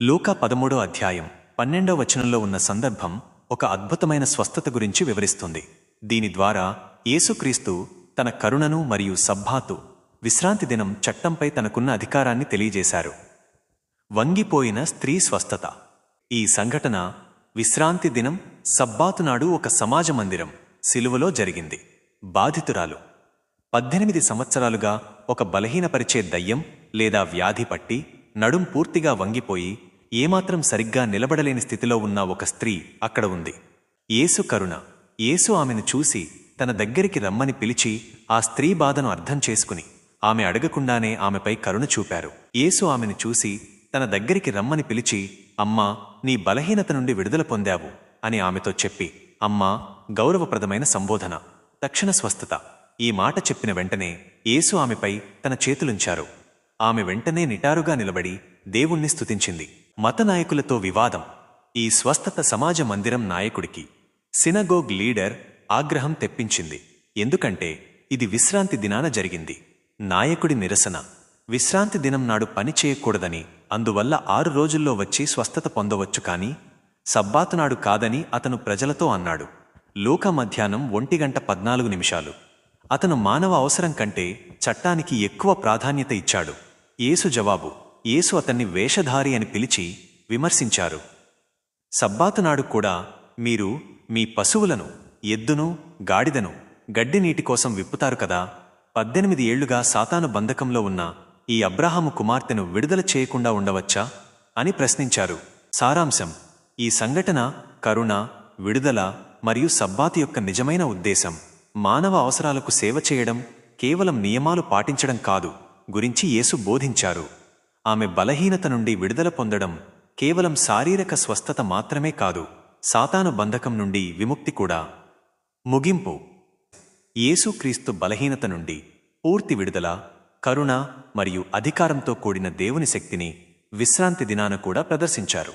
లూకా 13వ అధ్యాయం 12వ వచనంలో ఉన్న సందర్భం ఒక అద్భుతమైన స్వస్థత గురించి వివరిస్తుంది. దీని ద్వారా యేసుక్రీస్తు తన కరుణను మరియు సబ్బాతు విశ్రాంతి దినం చట్టంపై తనకున్న అధికారాన్ని తెలియజేశారు. వంగిపోయిన స్త్రీ స్వస్థత. ఈ సంఘటన విశ్రాంతి దినం సబ్బాతు నాడు ఒక సమాజ మందిరం సిలువలో జరిగింది. బాధితురాలు 18 సంవత్సరాలుగా ఒక బలహీనపరిచే దయ్యం లేదా వ్యాధి పట్టి నడుం పూర్తిగా వంగిపోయి ఏమాత్రం సరిగ్గా నిలబడలేని స్థితిలో ఉన్న ఒక స్త్రీ అక్కడ ఉంది. యేసు కరుణ. యేసు ఆమెను చూసి తన దగ్గరికి రమ్మని పిలిచి ఆ స్త్రీ బాధను అర్థం చేసుకుని ఆమె అడగకుండానే ఆమెపై కరుణ చూపారు. యేసు ఆమెను చూసి తన దగ్గరికి రమ్మని పిలిచి, అమ్మా, నీ బలహీనత నుండి విడుదల పొందావు అని ఆమెతో చెప్పి, అమ్మా, గౌరవప్రదమైన సంబోధన, తక్షణ స్వస్థత. ఈ మాట చెప్పిన వెంటనే యేసు ఆమెపై తన చేతులుంచారు. ఆమె వెంటనే నిటారుగా నిలబడి దేవుణ్ణి స్తుతించింది. మత నాయకులతో వివాదం. ఈ స్వస్థత సమాజ మందిరం నాయకుడికి, సినగోగ్ లీడర్ ఆగ్రహం తెప్పించింది. ఎందుకంటే ఇది విశ్రాంతి దినాన జరిగింది. నాయకుడి నిరసన, విశ్రాంతి దినం నాడు పని చేయకూడదని, అందువల్ల 6 రోజుల్లో వచ్చి స్వస్థత పొందవచ్చు కానీ సబ్బాతునాడు కాదని అతను ప్రజలతో అన్నాడు. లూకా మధ్యాహ్నం 1:14. అతను మానవ అవసరం కంటే చట్టానికి ఎక్కువ ప్రాధాన్యత ఇచ్చాడు. యేసు జవాబు. యేసు అతన్ని వేషధారి అని పిలిచి విమర్శించారు. సబ్బాతునాడు కూడా మీరు మీ పశువులను, ఎద్దును, గాడిదను గడ్డి నీటి కోసం విప్పుతారు కదా. 18 ఏళ్లుగా సాతాను బంధకంలో ఉన్న ఈ అబ్రాహాము కుమార్తెను విడుదల చేయకుండా ఉండవచ్చా అని ప్రశ్నించారు. సారాంశం: ఈ సంఘటన కరుణ, విడుదల మరియు సబ్బాతు యొక్క నిజమైన ఉద్దేశం మానవ అవసరాలకు సేవ చేయడం, కేవలం నియమాలు పాటించడం కాదు గురించి యేసు బోధించారు. ఆమె బలహీనత నుండి విడుదల పొందడం కేవలం శారీరక స్వస్థత మాత్రమే కాదు, సాతాను బంధకం నుండి విముక్తి కూడా. ముగింపు: యేసుక్రీస్తు బలహీనత నుండి పూర్తి విడుదల, కరుణ మరియు అధికారంతో కూడిన దేవుని శక్తిని విశ్రాంతి దినాన కూడా ప్రదర్శించారు.